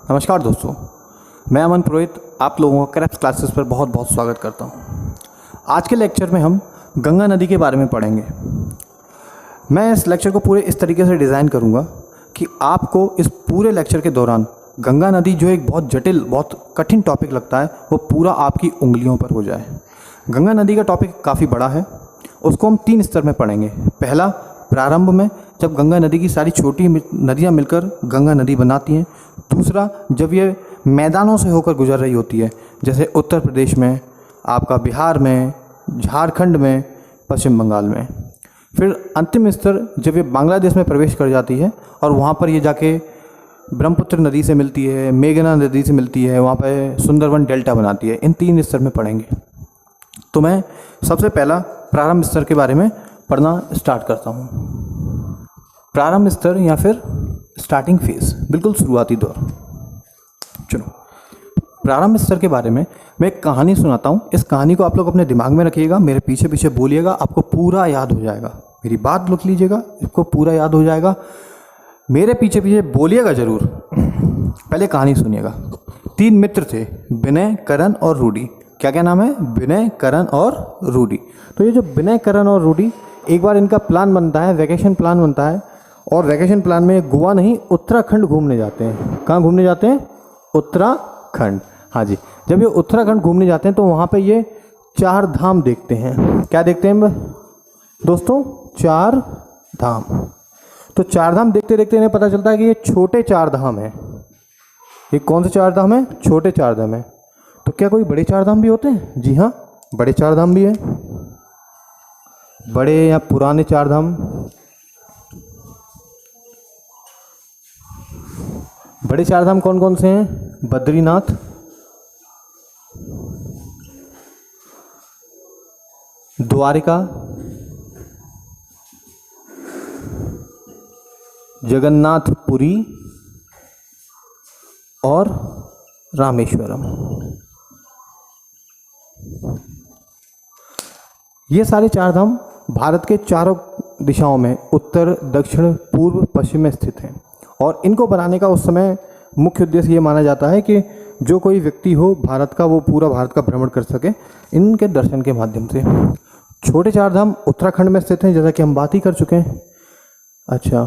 नमस्कार दोस्तों, मैं अमन पुरोहित आप लोगों का क्रैप्स क्लासेस पर बहुत बहुत स्वागत करता हूं। आज के लेक्चर में हम गंगा नदी के बारे में पढ़ेंगे। मैं इस लेक्चर को पूरे इस तरीके से डिज़ाइन करूंगा कि आपको इस पूरे लेक्चर के दौरान गंगा नदी, जो एक बहुत जटिल, बहुत कठिन टॉपिक लगता है, वो पूरा आपकी उंगलियों पर हो जाए। गंगा नदी का टॉपिक काफ़ी बड़ा है, उसको हम 3 स्तर में पढ़ेंगे। पहला, प्रारंभ में, जब गंगा नदी की सारी छोटी नदियाँ मिलकर गंगा नदी बनाती हैं। दूसरा, जब ये मैदानों से होकर गुजर रही होती है, जैसे उत्तर प्रदेश में, आपका बिहार में, झारखंड में, पश्चिम बंगाल में। फिर अंतिम स्तर, जब ये बांग्लादेश में प्रवेश कर जाती है और वहाँ पर ये जाके ब्रह्मपुत्र नदी से मिलती है, मेघना नदी से मिलती है, वहाँ पे सुंदरवन डेल्टा बनाती है। इन 3 स्तर में पढ़ेंगे। तो मैं सबसे पहला प्रारंभ स्तर के बारे में पढ़ना स्टार्ट करता हूँ। प्रारंभ स्तर या फिर स्टार्टिंग फेज, बिल्कुल शुरुआती दौर। चलो, प्रारंभ स्तर के बारे में मैं एक कहानी सुनाता हूँ। इस कहानी को आप लोग अपने दिमाग में रखिएगा, मेरे पीछे पीछे बोलिएगा, आपको पूरा याद हो जाएगा। मेरी बात लिख लीजिएगा, इसको पूरा याद हो जाएगा। मेरे पीछे पीछे बोलिएगा ज़रूर। पहले कहानी सुनिएगा। 3 मित्र थे, विनय, करण और रूडी। क्या क्या नाम है? विनय, करण और रूडी। तो ये जो विनय, करण और रूडी, एक बार इनका प्लान बनता है, वैकेशन प्लान बनता है, और वैकेशन प्लान में गोवा नहीं, उत्तराखंड घूमने जाते हैं। कहाँ घूमने जाते हैं? उत्तराखंड। हाँ जी, जब ये उत्तराखंड घूमने जाते हैं तो वहाँ पे ये 4 धाम देखते हैं। क्या देखते हैं दोस्तों? 4 धाम। तो 4 धाम देखते देखते इन्हें पता चलता है कि ये छोटे 4 धाम हैं। ये कौन से 4 धाम हैं? छोटे 4 धाम हैं। तो क्या कोई बड़े 4 धाम भी होते हैं? जी हाँ, बड़े 4 धाम भी हैं। बड़े या पुराने 4 धाम। बड़े 4 धाम कौन कौन से हैं? बद्रीनाथ, द्वारिका, जगन्नाथपुरी और रामेश्वरम। ये सारे 4 धाम भारत के चारों दिशाओं में, उत्तर, दक्षिण, पूर्व, पश्चिम में स्थित हैं। और इनको बनाने का उस समय मुख्य उद्देश्य ये माना जाता है कि जो कोई व्यक्ति हो भारत का, वो पूरा भारत का भ्रमण कर सके इनके दर्शन के माध्यम से। छोटे 4 धाम उत्तराखंड में स्थित हैं, जैसा कि हम बात ही कर चुके हैं। अच्छा,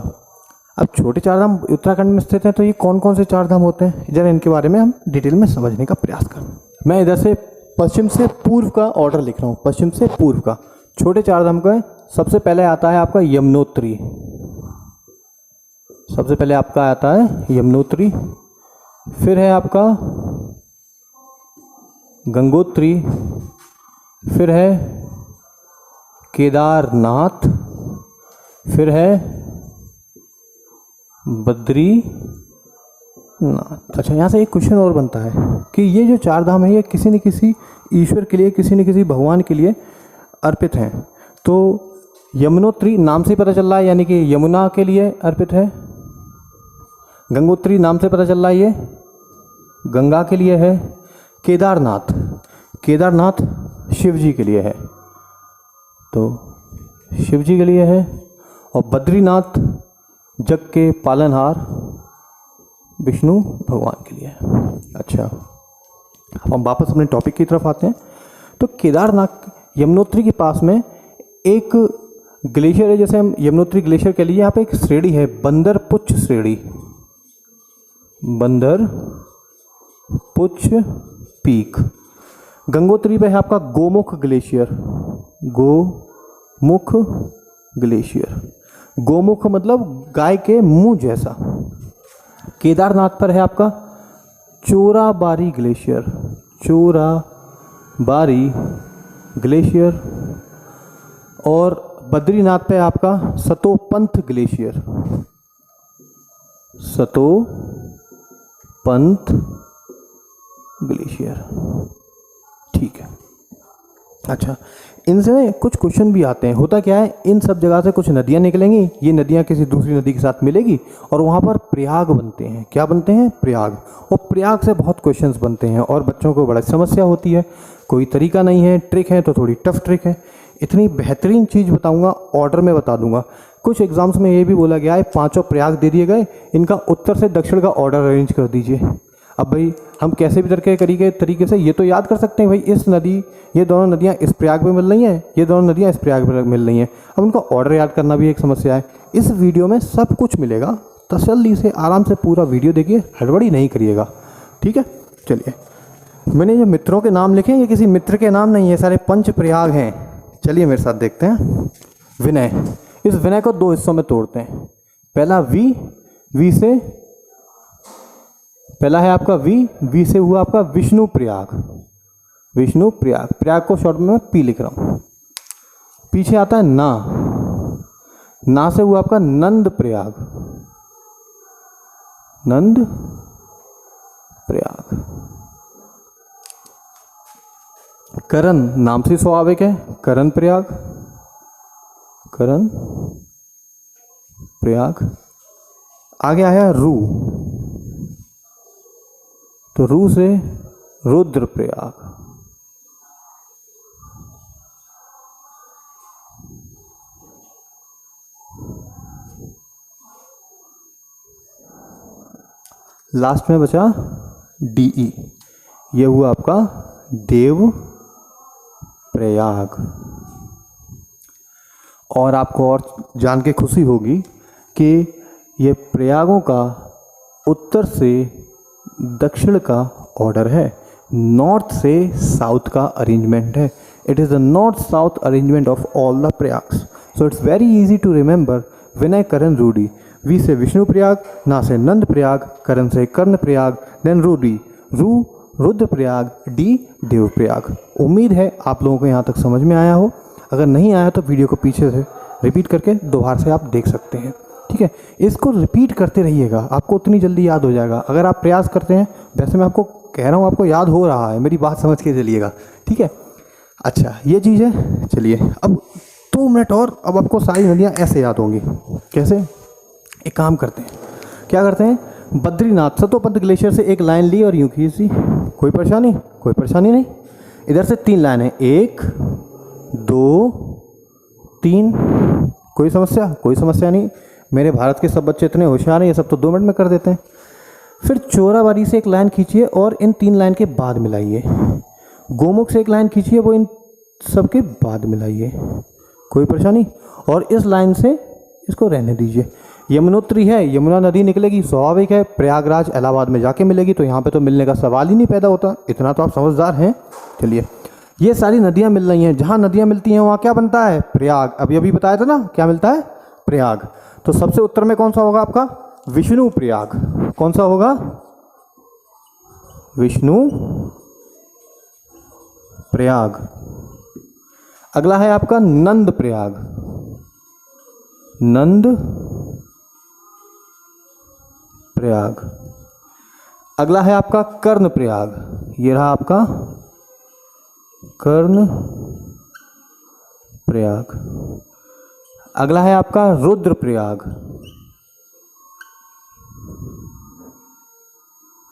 अब छोटे 4 धाम उत्तराखंड में स्थित हैं, तो ये कौन कौन से 4 धाम होते हैं, जरा इनके बारे में हम डिटेल में समझने का प्रयास करें। मैं इधर से पश्चिम से पूर्व का ऑर्डर लिख रहा हूँ, पश्चिम से पूर्व का। छोटे 4 धाम का सबसे पहले आता है आपका यमुनोत्री। सबसे पहले आपका आता है यमुनोत्री। फिर है आपका गंगोत्री। फिर है केदारनाथ। फिर है बद्रीनाथ। अच्छा, यहाँ से एक क्वेश्चन और बनता है कि ये जो 4 धाम है, ये किसी न किसी ईश्वर के लिए, किसी न किसी भगवान के लिए अर्पित हैं। तो यमुनोत्री नाम से ही पता चल रहा है, यानी कि यमुना के लिए अर्पित है। गंगोत्री नाम से पता चल रहा है, ये गंगा के लिए है। केदारनाथ, केदारनाथ शिव जी के लिए है, तो शिव जी के लिए है। और बद्रीनाथ जग के पालनहार विष्णु भगवान के लिए है। अच्छा, अब हम वापस अपने टॉपिक की तरफ आते हैं। तो केदारनाथ, यमुनोत्री के पास में एक ग्लेशियर है, जैसे हम यमुनोत्री ग्लेशियर के लिए, यहाँ पे एक श्रेणी है, बंदरपुच्छ श्रेणी, बंदरपुच्छ पीक। गंगोत्री पे है आपका गोमुख ग्लेशियर, गोमुख ग्लेशियर। गोमुख मतलब गाय के मुंह जैसा। केदारनाथ पर है आपका चोराबारी ग्लेशियर, चोराबारी ग्लेशियर। और बद्रीनाथ पे आपका सतोपंथ ग्लेशियर, सतोपंथ ग्लेशियर। ठीक है। अच्छा, इनसे कुछ क्वेश्चन भी आते हैं। होता क्या है, इन सब जगह से कुछ नदियाँ निकलेंगी, ये नदियाँ किसी दूसरी नदी के साथ मिलेगी और वहाँ पर प्रयाग बनते हैं। क्या बनते हैं? प्रयाग। और प्रयाग से बहुत क्वेश्चंस बनते हैं और बच्चों को बड़ा समस्या होती है। कोई तरीका नहीं है, ट्रिक है तो थोड़ी टफ ट्रिक है। इतनी बेहतरीन चीज़ बताऊंगा, ऑर्डर में बता दूंगा। कुछ एग्जाम्स में ये भी बोला गया है 5 प्रयाग दे दिए गए, इनका उत्तर से दक्षिण का ऑर्डर अरेंज कर दीजिए। अब भाई हम कैसे भी तरीके से ये तो याद कर सकते हैं भाई इस नदी, ये दोनों नदियाँ इस प्रयाग में मिल रही हैं, ये दोनों नदियाँ इस प्रयाग में मिल रही हैं। अब उनका ऑर्डर याद करना भी एक समस्या है। इस वीडियो में सब कुछ मिलेगा, तसल्ली से आराम से पूरा वीडियो देखिए, हड़बड़ी नहीं करिएगा, ठीक है। चलिए, मैंने जो मित्रों के नाम लिखे हैं ये किसी मित्र के नाम नहीं है, सारे पंच प्रयाग हैं। चलिए मेरे साथ देखते हैं। विनय, इस विनय को दो हिस्सों में तोड़ते हैं। पहला वी से, पहला है आपका वी से हुआ आपका विष्णु प्रयाग, विष्णु प्रयाग, प्रयाग को शॉर्ट में मैं पी लिख रहा हूँ। पीछे आता है ना से हुआ आपका नंद प्रयाग, नंद प्रयाग। करण नाम से स्वाभाविक है, करण प्रयाग, करण प्रयाग। आगे आया रू, तो रू से रुद्र प्रयाग, लास्ट में बचा DE, ये हुआ आपका देव प्रयाग। और आपको और जान के खुशी होगी कि ये प्रयागों का उत्तर से दक्षिण का ऑर्डर है, नॉर्थ से साउथ का अरेंजमेंट है। It is the north south arrangement of all the Prayags. So it's very easy to remember. Vinay, Karan, Rudi. We say Vishnu Prayag, ना से नंद प्रयाग, करण से कर्ण प्रयाग, देन रूडी, रू रुद्र प्रयाग, डी देव प्रयाग। उम्मीद है आप लोगों को यहाँ तक समझ में आया हो। अगर नहीं आया तो वीडियो को पीछे से रिपीट करके दोबारा से आप देख सकते हैं, ठीक है। इसको रिपीट करते रहिएगा, आपको उतनी जल्दी याद हो जाएगा अगर आप प्रयास करते हैं। वैसे मैं आपको कह रहा हूँ, आपको याद हो रहा है, मेरी बात समझ के चलिएगा, ठीक है। अच्छा, ये चीज़ है। चलिए अब 2 मिनट और, अब आपको सारी नदियाँ ऐसे याद होंगी। कैसे? एक काम करते हैं, क्या करते हैं, बद्रीनाथ सतोपंथ ग्लेशियर से एक लाइन ली और यूँ खींच दी। कोई परेशानी? कोई परेशानी नहीं। इधर से 3 लाइन है, 1 2 3। कोई समस्या? कोई समस्या नहीं। मेरे भारत के सब बच्चे इतने होशियार हैं, ये सब तो 2 मिनट में कर देते हैं। फिर चोराबाड़ी से एक लाइन खींचिए और इन 3 लाइन के बाद मिलाइए। गोमुख से एक लाइन खींचिए, वो इन सब के बाद मिलाइए। कोई परेशानी? और इस लाइन से इसको रहने दीजिए। यमुनोत्री है, यमुना नदी निकलेगी, स्वाभाविक है, प्रयागराज इलाहाबाद में जाके मिलेगी, तो यहाँ पे तो मिलने का सवाल ही नहीं पैदा होता। इतना तो आप समझदार हैं। चलिए, ये सारी नदियाँ मिल रही हैं, जहाँ नदियाँ मिलती हैं वहाँ क्या बनता है? प्रयाग। अभी बताया था ना, क्या मिलता है? प्रयाग। तो सबसे उत्तर में कौन सा होगा आपका? विष्णु प्रयाग। कौन सा होगा? विष्णु प्रयाग। अगला है आपका नंद प्रयाग, नंद प्रयाग। अगला है आपका कर्ण प्रयाग, ये रहा आपका कर्ण प्रयाग। अगला है आपका रुद्र प्रयाग,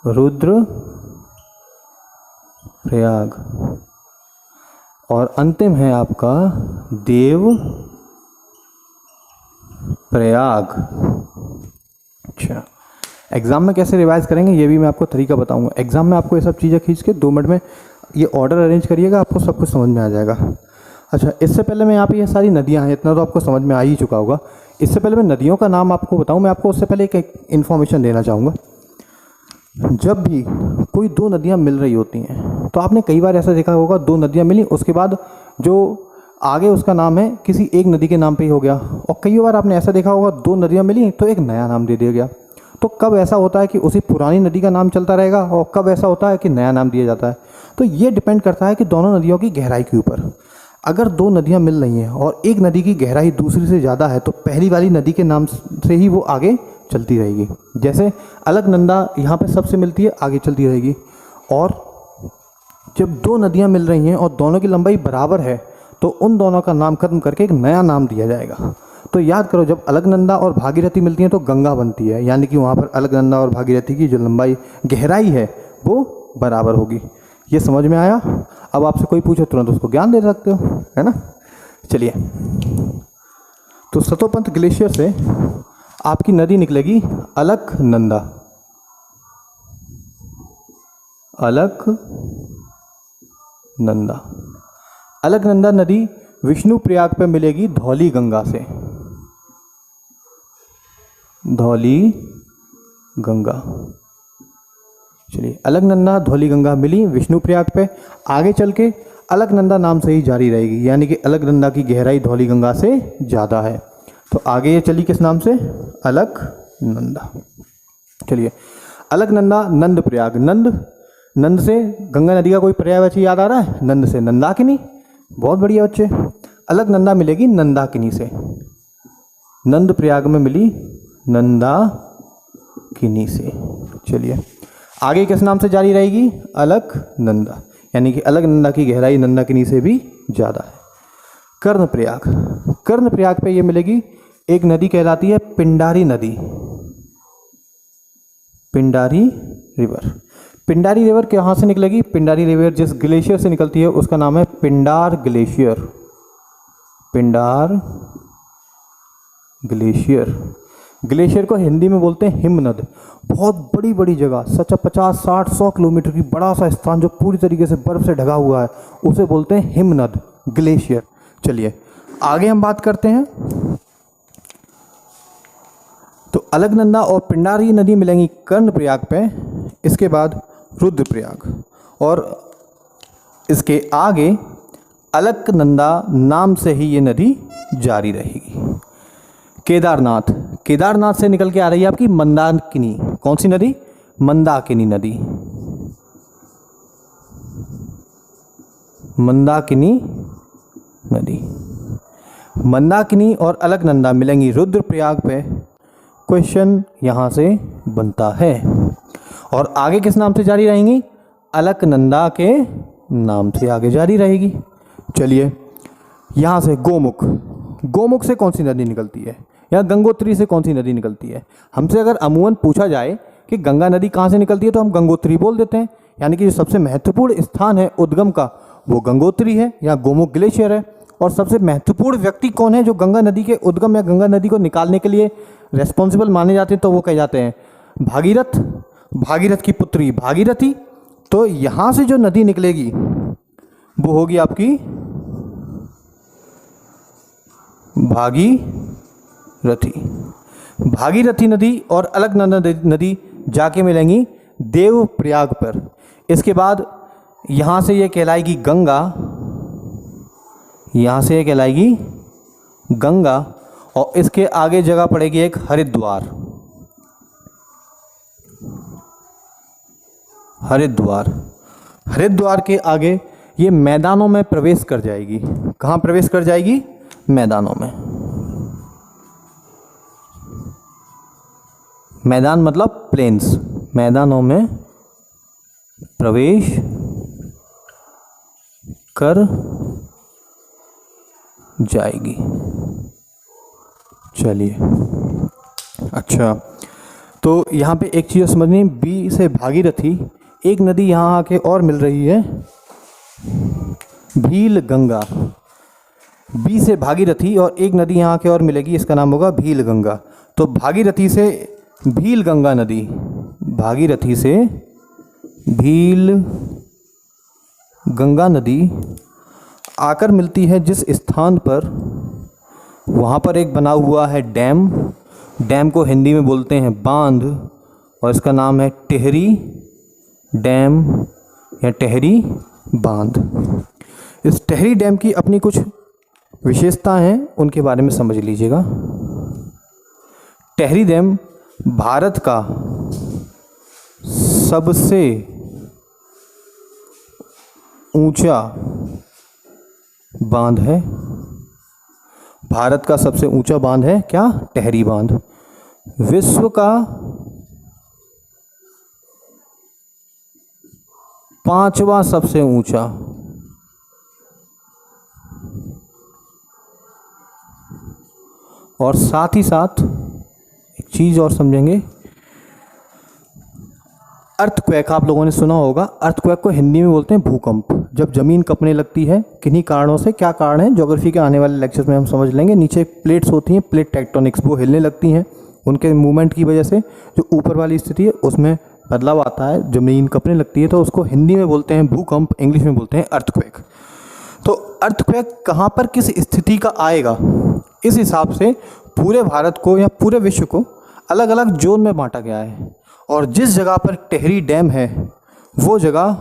रुद्र प्रयाग। और अंतिम है आपका देव प्रयाग। अच्छा, एग्ज़ाम में कैसे रिवाइज करेंगे ये भी मैं आपको तरीका बताऊंगा। एग्ज़ाम में आपको ये सब चीज़ें खींच के 2 मिनट में ये ऑर्डर अरेंज करिएगा, आपको सब कुछ समझ में आ जाएगा। अच्छा, इससे पहले मैं यहाँ पे ये सारी नदियाँ हैं, इतना तो आपको समझ में आ ही चुका होगा। इससे पहले मैं नदियों का नाम आपको बताऊँ, मैं आपको उससे पहले एक इन्फॉर्मेशन देना चाहूँगा। जब भी कोई 2 नदियाँ मिल रही होती हैं तो आपने कई बार ऐसा देखा होगा, 2 नदियाँ मिली, उसके बाद जो आगे उसका नाम है किसी एक नदी के नाम पे ही हो गया। और कई बार आपने ऐसा देखा होगा, 2 नदियाँ मिली तो एक नया नाम दे दिया गया। तो कब ऐसा होता है कि उसी पुरानी नदी का नाम चलता रहेगा और कब ऐसा होता है कि नया नाम दिया जाता है? तो ये डिपेंड करता है कि दोनों नदियों की गहराई के ऊपर। अगर 2 नदियाँ मिल रही हैं और एक नदी की गहराई दूसरी से ज़्यादा है तो पहली वाली नदी के नाम से ही वो आगे चलती रहेगी। जैसे अलकनंदा यहाँ पे सबसे मिलती है, आगे चलती रहेगी। और जब 2 नदियाँ मिल रही हैं और दोनों की लंबाई बराबर है तो उन दोनों का नाम खत्म करके एक नया नाम दिया जाएगा। तो याद करो, जब अलकनंदा और भागीरथी मिलती हैं तो गंगा बनती है, यानी कि वहाँ पर अलकनंदा और भागीरथी की जो लंबाई गहराई है वो बराबर होगी। ये समझ में आया? अब आपसे कोई पूछे तुरंत उसको ज्ञान दे सकते हो, है ना। चलिए, तो सतोपंथ ग्लेशियर से आपकी नदी निकलेगी अलकनंदा, अलकनंदा। अलकनंदा नदी विष्णुप्रयाग पे मिलेगी धौली गंगा से। धौली गंगा, चलिए अलकनंदा धौली गंगा मिली विष्णुप्रयाग पे। आगे चल के अलकनंदा नाम से ही जारी रहेगी, यानी कि अलकनंदा की गहराई धौली गंगा से ज़्यादा है। तो आगे ये चली किस नाम से? अलकनंदा। चलिए अलकनंदा नंद प्रयाग। नंद से गंगा नदी का कोई पर्यायवाची याद आ रहा है? नंद से नंदाकिनी। बहुत बढ़िया बच्चे। अलकनंदा मिलेगी नंदाकिनी से। नंद प्रयाग में मिली नंदाकिनी से। चलिए आगे किस नाम से जारी रहेगी? अलकनंदा, यानी कि अलकनंदा की गहराई नंदाकिनी से भी ज़्यादा है। कर्णप्रयाग। कर्णप्रयाग पे ये मिलेगी एक नदी कहलाती है पिंडारी नदी। पिंडारी रिवर। पिंडारी रिवर कहाँ से निकलेगी? पिंडारी रिवर जिस ग्लेशियर से निकलती है उसका नाम है Pindar glacier. Pindar glacier. Glacier को हिंदी में बोलते हैं हिमनद। बहुत बड़ी बड़ी जगह, सच 50, 60, 100 किलोमीटर की बड़ा सा स्थान जो पूरी तरीके से बर्फ से ढका हुआ है उसे बोलते हैं हिमनद, ग्लेशियर। चलिए आगे हम बात करते हैं। तो अलकनंदा और पिंडारी नदी मिलेंगी कर्णप्रयाग पे। इसके बाद रुद्रप्रयाग और इसके आगे अलकनंदा नाम से ही ये नदी जारी रहेगी। केदारनाथ। केदारनाथ से निकल के आ रही है आपकी मंदाकिनी। कौन सी नदी? मंदाकिनी नदी। मंदाकिनी नदी। मंदाकिनी और अलकनंदा मिलेंगी रुद्रप्रयाग पे। क्वेश्चन यहाँ से बनता है। और आगे किस नाम से जारी रहेंगी? अलकनंदा के नाम से आगे जारी रहेगी। चलिए यहाँ से गोमुख। गोमुख से कौन सी नदी निकलती है? या गंगोत्री से कौन सी नदी निकलती है? हमसे अगर अमूमन पूछा जाए कि गंगा नदी कहाँ से निकलती है तो हम गंगोत्री बोल देते हैं, यानी कि जो सबसे महत्वपूर्ण स्थान है उद्गम का वो गंगोत्री है या गोमुख ग्लेशियर है। और सबसे महत्वपूर्ण व्यक्ति कौन है जो गंगा नदी के उद्गम या गंगा नदी को निकालने के लिए रेस्पॉन्सिबल माने जाते हैं? तो वो कहे जाते हैं भागीरथ। भागीरथ की पुत्री भागीरथी। तो यहाँ से जो नदी निकलेगी वो होगी आपकी भागीरथी। भागीरथी नदी और अलकनंदा नदी जाके मिलेंगी देवप्रयाग पर। इसके बाद यहाँ से ये कहलाएगी गंगा। यहाँ से ये कहलाएगी गंगा और इसके आगे जगह पड़ेगी एक हरिद्वार। हरिद्वार। हरिद्वार के आगे ये मैदानों में प्रवेश कर जाएगी। कहाँ प्रवेश कर जाएगी? मैदानों में। मैदान मतलब प्लेन्स। मैदानों में प्रवेश कर जाएगी। चलिए अच्छा, तो यहाँ पे एक चीज़ समझनी, बी से भागीरथी, एक नदी यहाँ आके और मिल रही है भील गंगा। बी से भागीरथी और एक नदी यहाँ आके और मिलेगी, इसका नाम होगा भील गंगा। तो भागीरथी से भील गंगा नदी, भागीरथी से भील गंगा नदी आकर मिलती है जिस स्थान पर, वहाँ पर एक बना हुआ है डैम। डैम को हिंदी में बोलते हैं बांध और इसका नाम है टेहरी डैम या टेहरी बांध। इस टेहरी डैम की अपनी कुछ विशेषता हैं, उनके बारे में समझ लीजिएगा। टेहरी डैम भारत का सबसे ऊंचा बांध है। भारत का सबसे ऊंचा बांध है क्या? टेहरी बांध। विश्व का 5वां सबसे ऊंचा, और साथ ही साथ एक चीज़ और समझेंगे, अर्थक्वेक आप लोगों ने सुना होगा। अर्थक्वेक को हिंदी में बोलते हैं भूकंप। जब ज़मीन कंपने लगती है, किन्हीं कारणों से, क्या कारण है ज्योग्राफी के आने वाले लेक्चर्स में हम समझ लेंगे। नीचे प्लेट्स होती हैं, प्लेट टेक्टोनिक्स, वो हिलने लगती हैं। उनके मूवमेंट की वजह से जो ऊपर वाली स्थिति है उसमें बदलाव आता है, ज़मीन कँपने लगती है, तो उसको हिंदी में बोलते हैं भूकंप, इंग्लिश में बोलते हैं अर्थक्वेक। तो अर्थक्वेक कहाँ पर किस स्थिति का आएगा, इस हिसाब से पूरे भारत को या पूरे विश्व को अलग अलग जोन में बांटा गया है। और जिस जगह पर टिहरी डैम है वो जगह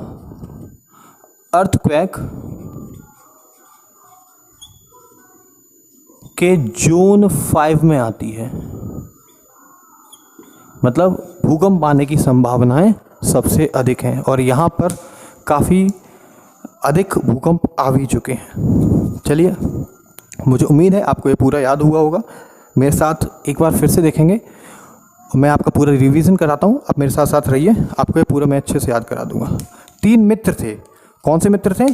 अर्थक्वेक के जोन 5 में आती है, मतलब भूकंप आने की संभावनाएं सबसे अधिक हैं और यहाँ पर काफ़ी अधिक भूकंप आ भी चुके हैं। चलिए, मुझे उम्मीद है आपको ये पूरा याद हुआ होगा। मेरे साथ एक बार फिर से देखेंगे, मैं आपका पूरा रिवीजन कराता हूँ, आप मेरे साथ साथ रहिए, आपको ये पूरा मैं अच्छे से याद करा दूंगा। 3 मित्र थे। कौन से मित्र थे?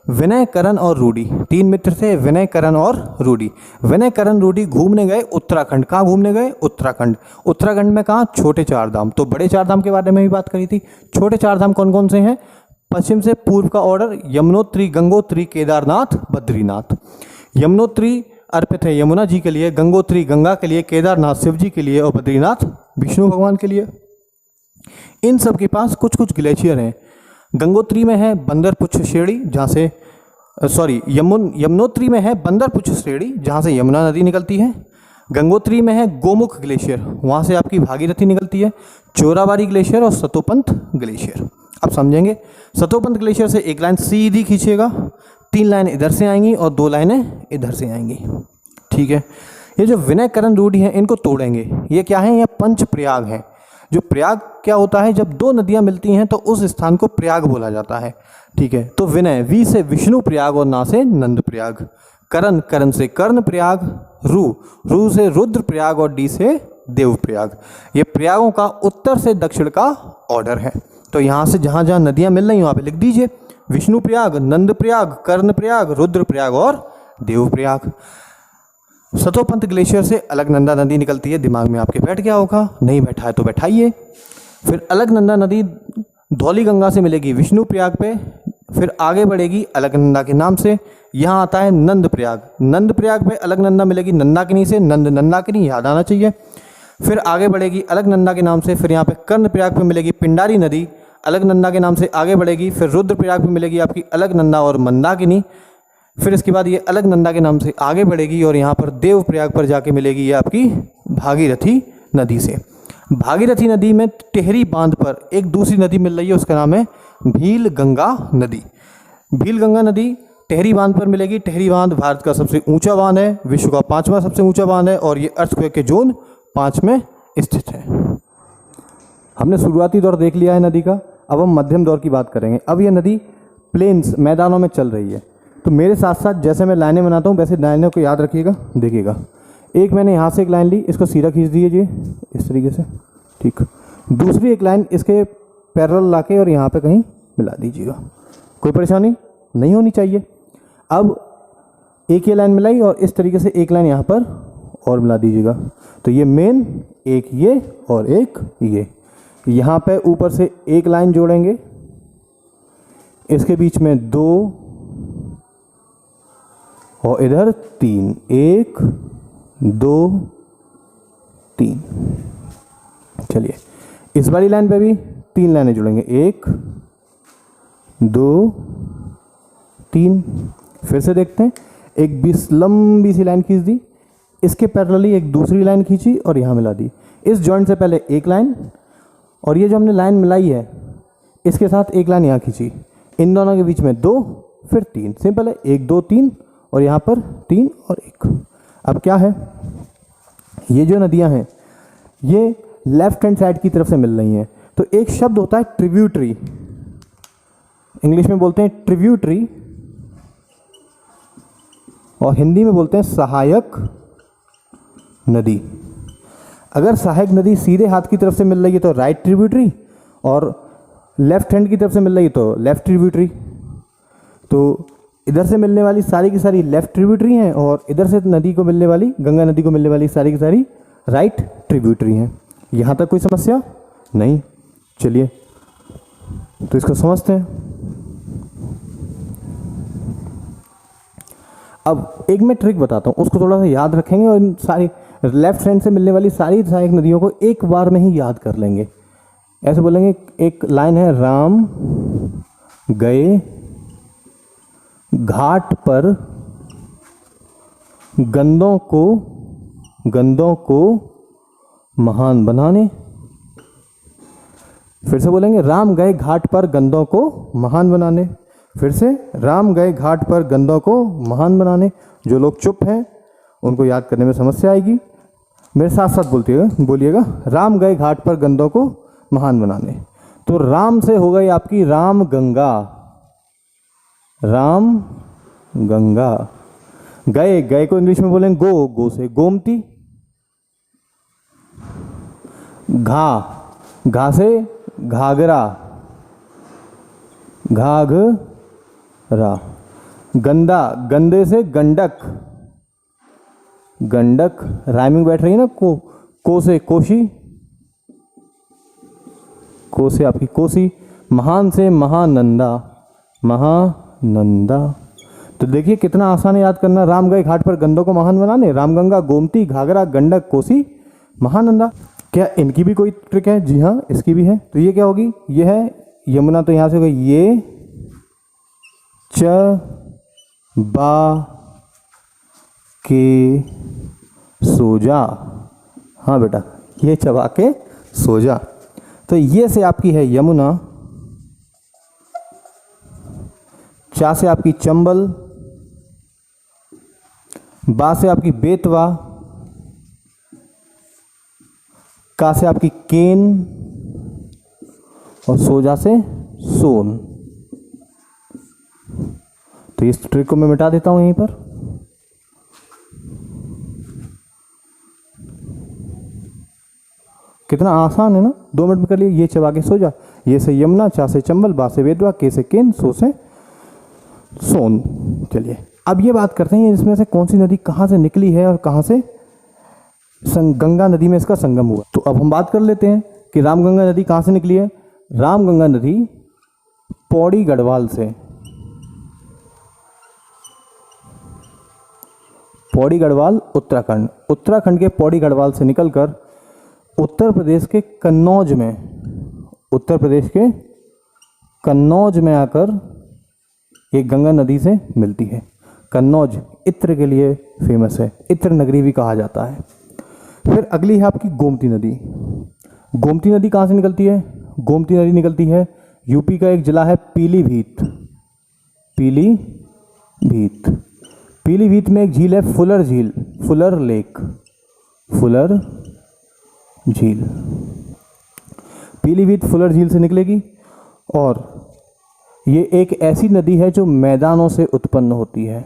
विनय, करण और रूडी। 3 मित्र थे, विनय, करण और रूडी। विनय, करण, रूडी घूमने गए उत्तराखंड। कहाँ घूमने गए? उत्तराखंड। उत्तराखंड में कहाँ? छोटे 4 धाम। तो बड़े 4 धाम के बारे में भी बात करी थी। छोटे 4 धाम कौन कौन से हैं? पश्चिम से पूर्व का ऑर्डर यमुनोत्री, गंगोत्री, केदारनाथ, बद्रीनाथ। यमुनोत्री अर्पित है यमुना जी के लिए, गंगोत्री गंगा के लिए, केदारनाथ शिव जी के लिए और बद्रीनाथ विष्णु भगवान के लिए। इन सब के पास कुछ कुछ ग्लेशियर हैं। गंगोत्री में है बंदरपुच्छ श्रेणी, जहाँ से यमुनोत्री में है बंदरपुच्छ श्रेणी, जहाँ से यमुना नदी निकलती है। गंगोत्री में है गोमुख ग्लेशियर, वहाँ से आपकी भागीरथी निकलती है। चोराबाड़ी ग्लेशियर और सतोपंथ ग्लेशियर। अब समझेंगे। सतोपंथ ग्लेशियर से एक लाइन सीधी खींचिएगा, 3 लाइन इधर से आएंगी और 2 लाइनें इधर से आएंगी। ठीक है। ये जो विनय, करण, रूडी हैं, इनको तोड़ेंगे। ये क्या है? ये पंच प्रयाग हैं। जो प्रयाग क्या होता है? जब 2 नदियां मिलती हैं तो उस स्थान को प्रयाग बोला जाता है। ठीक है। तो विनय, वी से विष्णु प्रयाग और ना से नंद प्रयाग। करण, करण से कर्ण प्रयाग। रू से रुद्र प्रयाग और डी से देव प्रयाग। ये प्रयागों का उत्तर से दक्षिण का ऑर्डर है। तो यहाँ से जहाँ जहाँ नदियाँ मिल रही हैं वहाँ पे लिख दीजिए विष्णु प्रयाग, नंद प्रयाग, कर्ण प्रयाग, रुद्र प्रयाग और देव प्रयाग। सतोपंथ ग्लेशियर से अलकनंदा नदी निकलती है। दिमाग में आपके बैठ गया होगा, नहीं बैठा है तो बैठाइए। फिर अलकनंदा नदी धौली गंगा से मिलेगी विष्णु प्रयाग पे, फिर आगे बढ़ेगी अलकनंदा के नाम से। यहाँ आता है नंद प्रयाग। नंद प्रयाग पे अलकनंदा मिलेगी नंदाकिनी से, नंद नंदाकिनी याद आना चाहिए। फिर आगे बढ़ेगी अलकनंदा के नाम से, फिर यहाँ पे कर्ण प्रयाग पे मिलेगी पिंडारी नदी, अलकनंदा के नाम से आगे बढ़ेगी। फिर रुद्र प्रयाग पे मिलेगी आपकी अलकनंदा और मंदाकिनी। फिर इसके बाद ये अलकनंदा के नाम से आगे बढ़ेगी और यहाँ पर देव प्रयाग पर जाके मिलेगी ये आपकी भागीरथी नदी से। भागीरथी नदी में टिहरी बांध पर एक दूसरी नदी मिल रही है, उसका नाम है भील गंगा नदी। भील गंगा नदी टिहरी बांध पर मिलेगी। टिहरी बांध भारत का सबसे ऊंचा बांध है, विश्व का 5वां सबसे ऊंचा बांध है और ये अर्थक्वेक के जोन 5 में स्थित है। हमने शुरुआती दौर देख लिया है नदी का, अब हम मध्यम दौर की बात करेंगे। अब ये नदी प्लेन्स, मैदानों में चल रही है। तो मेरे साथ साथ जैसे मैं लाइनें बनाता हूँ वैसे लाइनों को याद रखिएगा। देखिएगा, एक मैंने यहाँ से एक लाइन ली, इसको सीधा खींच दीजिए इस तरीके से। ठीक। दूसरी एक लाइन इसके पैरेलल लाके और यहाँ पे कहीं मिला दीजिएगा। कोई परेशानी नहीं होनी चाहिए। अब एक ये लाइन मिलाई और इस तरीके से एक लाइन यहाँ पर और मिला दीजिएगा। तो ये मेन, एक ये और एक ये। यहाँ पे ऊपर से एक लाइन जोड़ेंगे, इसके बीच में 2 और इधर 3, 1 2 3। चलिए, इस वाली लाइन पे भी 3 लाइनें जुड़ेंगे, 1 2 3। फिर से देखते हैं, एक 20 लंबी सी लाइन खींच दी, इसके पैरेलली एक दूसरी लाइन खींची और यहाँ मिला दी। इस जॉइंट से पहले एक लाइन और ये जो हमने लाइन मिलाई है इसके साथ एक लाइन यहाँ खींची, इन दोनों के बीच में 2 फिर 3। सिंपल है, 1 2 3 और यहाँ पर 3 और 1। अब क्या है, ये जो नदियाँ हैं ये लेफ्ट हैंड साइड की तरफ से मिल रही हैं। तो एक शब्द होता है ट्रिब्यूटरी, इंग्लिश में बोलते हैं ट्रिब्यूटरी और हिंदी में बोलते हैं सहायक नदी। अगर सहायक नदी सीधे हाथ की तरफ से मिल रही है तो राइट ट्रिब्यूटरी और लेफ्ट हैंड की तरफ से मिल रही है तो लेफ्ट ट्रिब्यूटरी। तो इधर से मिलने वाली सारी की सारी लेफ्ट ट्रिब्यूटरी हैं और इधर से नदी को मिलने वाली, गंगा नदी को मिलने वाली सारी की सारी राइट ट्रिब्यूटरी हैं। यहाँ तक कोई समस्या नहीं। चलिए तो इसको समझते हैं। अब एक मैं ट्रिक बताता हूँ, उसको थोड़ा सा याद रखेंगे और सारी लेफ्ट हैंड से मिलने वाली सारी सहायक नदियों को एक बार में ही याद कर लेंगे। ऐसे बोलेंगे, एक लाइन है, राम गए घाट पर गंदों को महान बनाने। फिर से बोलेंगे, राम गए घाट पर गंदों को महान बनाने। फिर से, राम गए घाट पर गंदों को महान बनाने। जो लोग चुप हैं उनको याद करने में समस्या आएगी, मेरे साथ साथ बोलिएगा, राम गए घाट पर गंदों को महान बनाने। तो राम से हो गई आपकी राम गंगा, राम गंगा। गए को इंग्लिश में बोलेंगे गो से गोमती। घा से घाघरा, गंदे से गंडक, राइमिंग बैठ रही है ना। को से कोशी, को से आपकी कोसी। महान से महानंदा, तो देखिए कितना आसान है याद करना। राम गए घाट पर गंदों को महान बनाने, रामगंगा, गोमती, घाघरा, गंडक, कोसी, महानंदा। क्या इनकी भी कोई ट्रिक है? जी हाँ, इसकी भी है। तो ये क्या होगी? ये है यमुना, तो यहाँ से होगा ये च बा के सो जा। हाँ बेटा, ये चबा के सो जा। तो ये से आपकी है यमुना, चा से आपकी चंबल, बा से आपकी बेतवा, का से आपकी केन और सोजा से सोन। तो इस ट्रिक को मैं मिटा देता हूं यहीं पर। कितना आसान है ना, 2 मिनट में कर लिए। ये चबा के सो जा, ये से यमुना, चा से चंबल, बा से बेतवा, के से केन, सो से सोन। चलिए अब ये बात करते हैं इसमें से कौन सी नदी कहाँ से निकली है और कहाँ से गंगा नदी में इसका संगम हुआ। तो अब हम बात कर लेते हैं कि रामगंगा नदी कहाँ से निकली है। रामगंगा नदी पौड़ी गढ़वाल से, पौड़ी गढ़वाल उत्तराखंड, उत्तराखंड के पौड़ी गढ़वाल से निकलकर उत्तर प्रदेश के कन्नौज में आकर ये गंगा नदी से मिलती है। कन्नौज इत्र के लिए फेमस है, इत्र नगरी भी कहा जाता है। फिर अगली है आपकी गोमती नदी। गोमती नदी कहाँ से निकलती है? गोमती नदी निकलती है यूपी का एक जिला है पीलीभीत। पीलीभीत में एक झील है फुलर झील, फुलर लेक, फुलर झील। पीलीभीत फुलर झील से निकलेगी और ये एक ऐसी नदी है जो मैदानों से उत्पन्न होती है।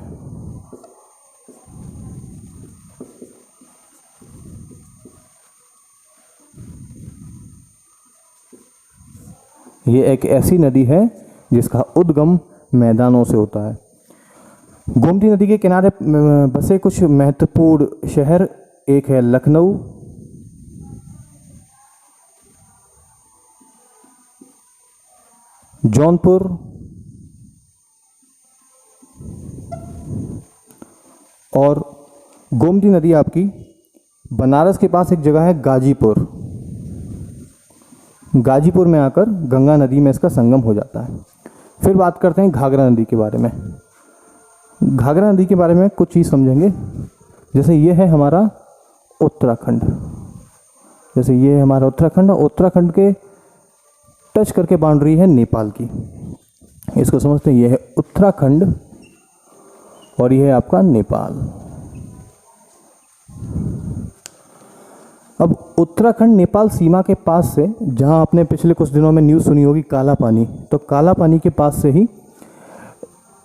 ये एक ऐसी नदी है जिसका उद्गम मैदानों से होता है। गोमती नदी के किनारे बसे कुछ महत्वपूर्ण शहर, एक है लखनऊ, जौनपुर, और गोमती नदी आपकी बनारस के पास एक जगह है गाजीपुर। गाजीपुर में आकर गंगा नदी में इसका संगम हो जाता है। फिर बात करते हैं घाघरा नदी के बारे में। घाघरा नदी के बारे में कुछ चीज़ समझेंगे। जैसे ये है हमारा उत्तराखंड, उत्तराखंड के टच करके बाउंड्री है नेपाल की। इसको समझते हैं, ये है उत्तराखंड और ये है आपका नेपाल। अब उत्तराखंड नेपाल सीमा के पास से, जहां आपने पिछले कुछ दिनों में न्यूज़ सुनी होगी काला पानी, तो काला पानी के पास से ही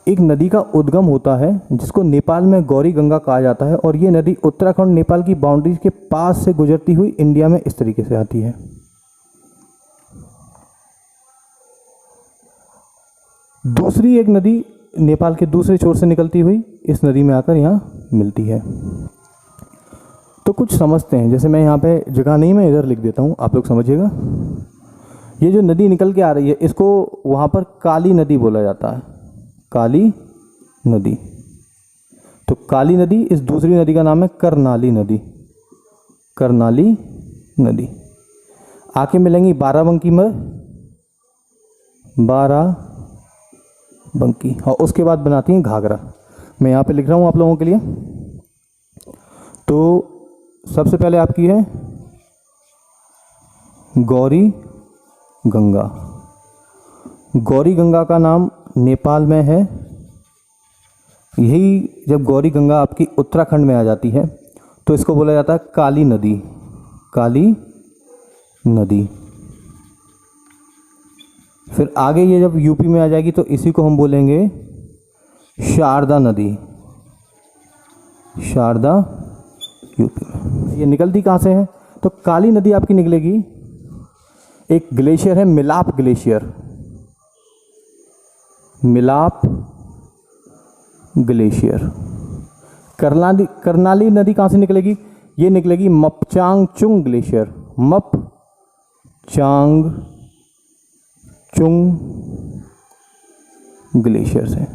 एक नदी का उद्गम होता है जिसको नेपाल में गौरी गंगा कहा जाता है। और ये नदी उत्तराखंड नेपाल की बाउंड्री के पास से गुजरती हुई इंडिया में इस तरीके से आती है। दूसरी एक नदी नेपाल के दूसरे छोर से निकलती हुई इस नदी में आकर यहाँ मिलती है। तो कुछ समझते हैं। जैसे मैं यहाँ पे जगह नहीं, मैं इधर लिख देता हूँ, आप लोग समझिएगा। ये जो नदी निकल के आ रही है इसको वहाँ पर काली नदी बोला जाता है, काली नदी। तो काली नदी, इस दूसरी नदी का नाम है करनाली नदी, करनाली नदी। आके मिलेंगी बाराबंकी में, बाराबंकी, और उसके बाद बनाती हैं घाघरा। मैं यहाँ पे लिख रहा हूँ आप लोगों के लिए। तो सबसे पहले आपकी है गौरी गंगा। गौरी गंगा का नाम नेपाल में है। यही जब गौरी गंगा आपकी उत्तराखंड में आ जाती है तो इसको बोला जाता है काली नदी। काली नदी। फिर आगे ये जब यूपी में आ जाएगी तो इसी को हम बोलेंगे शारदा नदी। शारदा यूपी में। ये निकलती कहाँ से है? तो काली नदी आपकी निकलेगी, एक ग्लेशियर है मिलाप ग्लेशियर। मिलाप ग्लेशियर। करनाली नदी कहाँ से निकलेगी? ये निकलेगी मपचांगचुंग ग्लेशियर। मपचांगचुंग ग्लेशियर से।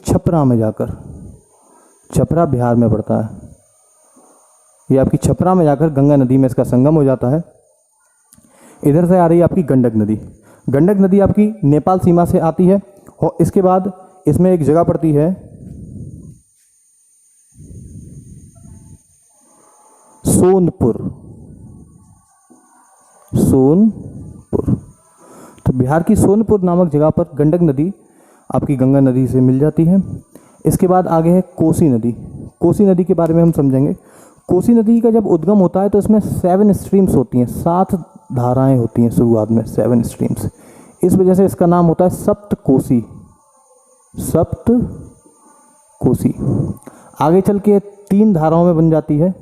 छपरा में जाकर, छपरा बिहार में पड़ता है, ये आपकी छपरा में जाकर गंगा नदी में इसका संगम हो जाता है। इधर से आ रही है आपकी गंडक नदी। गंडक नदी आपकी नेपाल सीमा से आती है और इसके बाद इसमें एक जगह पड़ती है सोनपुर। सोनपुर। तो बिहार की सोनपुर नामक जगह पर गंडक नदी आपकी गंगा नदी से मिल जाती है। इसके बाद आगे है कोसी नदी। कोसी नदी के बारे में हम समझेंगे। कोसी नदी का जब उद्गम होता है तो इसमें 7 स्ट्रीम्स होती हैं, 7 धाराएं होती हैं शुरुआत में, 7 स्ट्रीम्स। इस वजह से इसका नाम होता है सप्त कोसी। सप्त कोसी। आगे चल के 3 धाराओं में बन जाती है।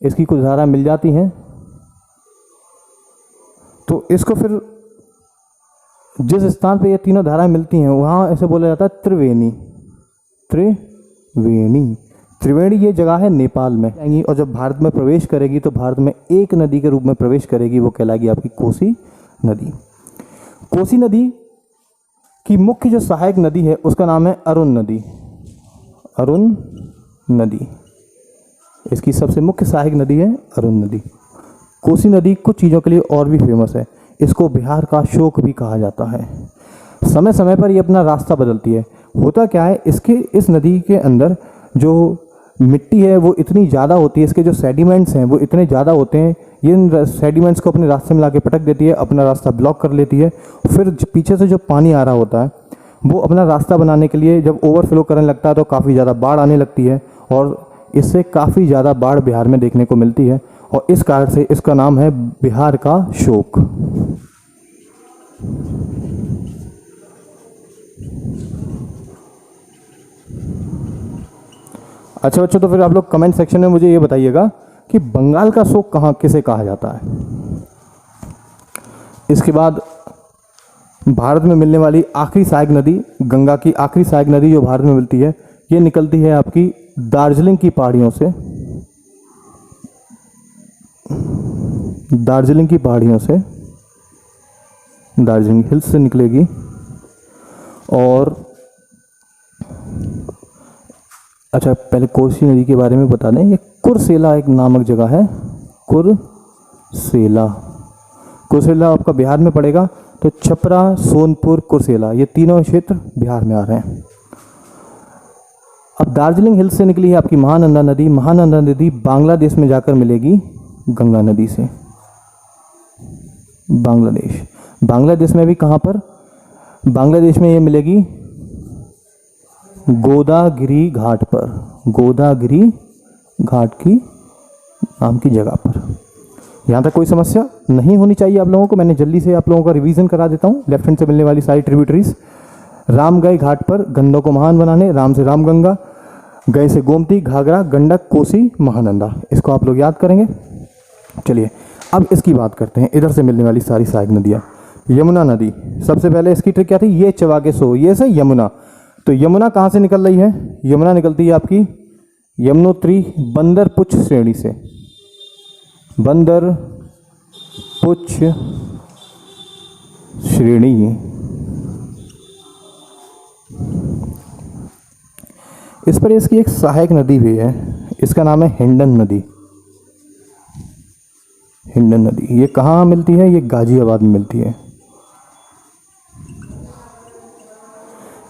इसकी कुछ धाराएं मिल जाती हैं तो इसको फिर जिस स्थान पे ये तीनों धाराएं मिलती हैं वहाँ ऐसे बोला जाता है त्रिवेणी। त्रिवेणी। त्रिवेणी ये जगह है नेपाल में आएंगी और जब भारत में प्रवेश करेगी तो भारत में एक नदी के रूप में प्रवेश करेगी, वो कहलाएगी आपकी कोसी नदी। कोसी नदी की मुख्य जो सहायक नदी है उसका नाम है अरुण नदी। अरुण नदी इसकी सबसे मुख्य सहायक नदी है, अरुण नदी। कोसी नदी कुछ चीज़ों के लिए और भी फेमस है। इसको बिहार का शोक भी कहा जाता है। समय समय पर ये अपना रास्ता बदलती है। होता क्या है, इस नदी के अंदर जो मिट्टी है वो इतनी ज़्यादा होती है, इसके जो सेडिमेंट्स हैं वो इतने ज़्यादा होते हैं, ये इन सेडिमेंट्स को अपने रास्ते में लाके पटक देती है, अपना रास्ता ब्लॉक कर लेती है। फिर पीछे से जो पानी आ रहा होता है वो अपना रास्ता बनाने के लिए जब ओवरफ्लो करने लगता है तो काफ़ी ज़्यादा बाढ़ आने लगती है और इससे काफ़ी ज़्यादा बाढ़ बिहार में देखने को मिलती है और इस कारण से इसका नाम है बिहार का शोक। अच्छा बच्चों, तो फिर आप लोग कमेंट सेक्शन में मुझे ये बताइएगा कि बंगाल का शोक कहाँ किसे कहा जाता है। इसके बाद भारत में मिलने वाली आखिरी सहायक नदी, गंगा की आखिरी सहायक नदी जो भारत में मिलती है, ये निकलती है आपकी दार्जिलिंग की पहाड़ियों से। दार्जिलिंग की पहाड़ियों से, दार्जिलिंग हिल्स से निकलेगी। और अच्छा, पहले कोसी नदी के बारे में बता दें। ये कुर्सेला एक नामक जगह है। कुर्सेला। कुर्सेला आपका बिहार में पड़ेगा। तो छपरा, सोनपुर, कुर्सेला ये तीनों क्षेत्र बिहार में आ रहे हैं। अब दार्जिलिंग हिल्स से निकली है आपकी महानंदा नदी। महानंदा नदी बांग्लादेश में जाकर मिलेगी गंगा नदी से। बांग्लादेश। बांग्लादेश में भी कहाँ पर? बांग्लादेश में ये मिलेगी गोदागिरी घाट पर। गोदागिरी घाट की नाम की जगह पर। यहाँ तक कोई समस्या नहीं होनी चाहिए आप लोगों को। मैंने जल्दी से आप लोगों का रिवीजन करा देता हूँ। लेफ्ट हैंड से मिलने वाली सारी ट्रिब्यूटरीज। राम गए घाट पर गंगों को महान बनाने, राम से रामगंगा, गए से गोमती, घाघरा, गंडक, कोसी, महानंदा। इसको आप लोग याद करेंगे। चलिए अब इसकी बात करते हैं। इधर से मिलने वाली सारी सहायक नदियाँ। यमुना नदी, सबसे पहले इसकी ट्रिक क्या थी? ये चबा के सो, ये से यमुना। तो यमुना कहाँ से निकल रही है? यमुना निकलती है आपकी यमुनोत्री बंदर पुच्छ श्रेणी से। बंदर पुच्छ श्रेणी। इस पर इसकी एक सहायक नदी भी है, इसका नाम है हिंडन नदी। हिंडन नदी। ये कहाँ मिलती है? ये गाज़ियाबाद में मिलती है।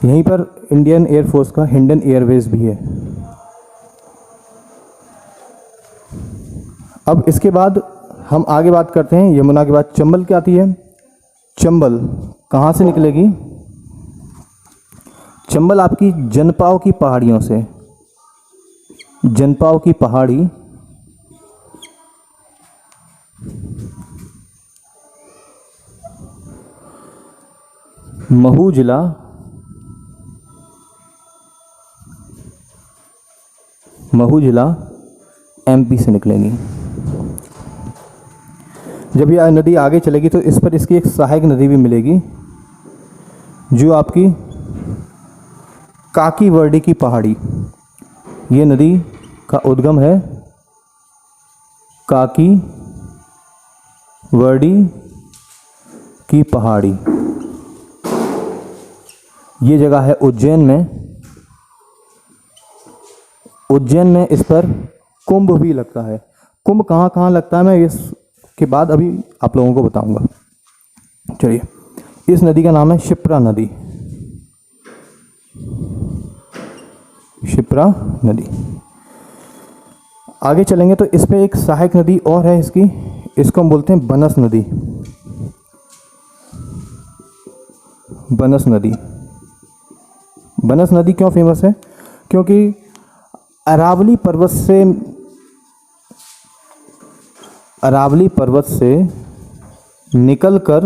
यहीं पर इंडियन एयरफोर्स का हिंडन एयरवेज भी है। अब इसके बाद हम आगे बात करते हैं। यमुना के बाद चंबल क्या आती है? चंबल कहाँ से निकलेगी? चंबल आपकी जनपाव की पहाड़ियों से, जनपाव की पहाड़ी महू जिला एमपी से निकलेगी। जब यह नदी आगे चलेगी तो इस पर इसकी एक सहायक नदी भी मिलेगी जो आपकी काकीवर्डी की पहाड़ी, ये नदी का उद्गम है काकीवर्डी की पहाड़ी। ये जगह है उज्जैन में। उज्जैन में इस पर कुंभ भी लगता है। कुंभ कहाँ कहाँ लगता है मैं इसके बाद अभी आप लोगों को बताऊंगा। चलिए, इस नदी का नाम है शिप्रा नदी। शिप्रा नदी। आगे चलेंगे तो इस पे एक सहायक नदी और है इसकी, इसको हम बोलते हैं बनस नदी। बनस नदी। बनस नदी क्यों फेमस है? क्योंकि अरावली पर्वत से निकलकर,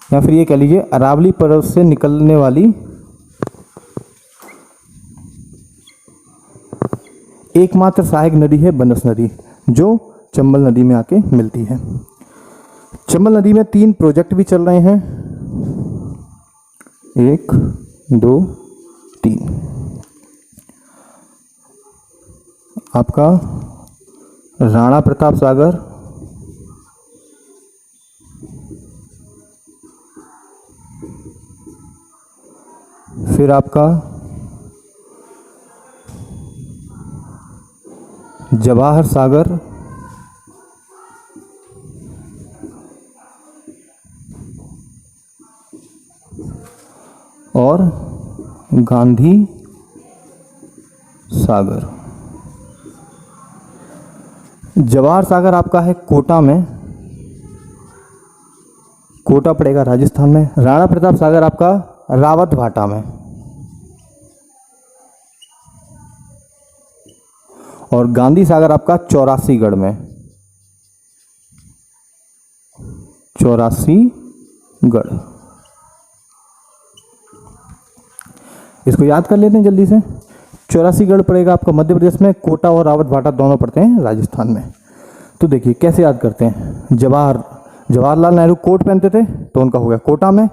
या फिर ये कह लीजिए अरावली पर्वत से निकलने वाली एकमात्र सहायक नदी है बनस नदी, जो चंबल नदी में आके मिलती है। चंबल नदी में 3 प्रोजेक्ट भी चल रहे हैं, 1 2 3। आपका राणा प्रताप सागर, फिर आपका जवाहर सागर, और गांधी सागर। जवाहर सागर आपका है कोटा में, कोटा पड़ेगा राजस्थान में। राणा प्रताप सागर आपका रावत भाटा में, और गांधी सागर आपका चौरासीगढ़ में। चौरासीगढ़, इसको याद कर लेते हैं जल्दी से। चौरासीगढ़ पड़ेगा आपका मध्य प्रदेश में, कोटा और रावत भाटा दोनों पड़ते हैं राजस्थान में। तो देखिए कैसे याद करते हैं। जवाहरलाल नेहरू कोट पहनते थे तो उनका हो गया कोटा में।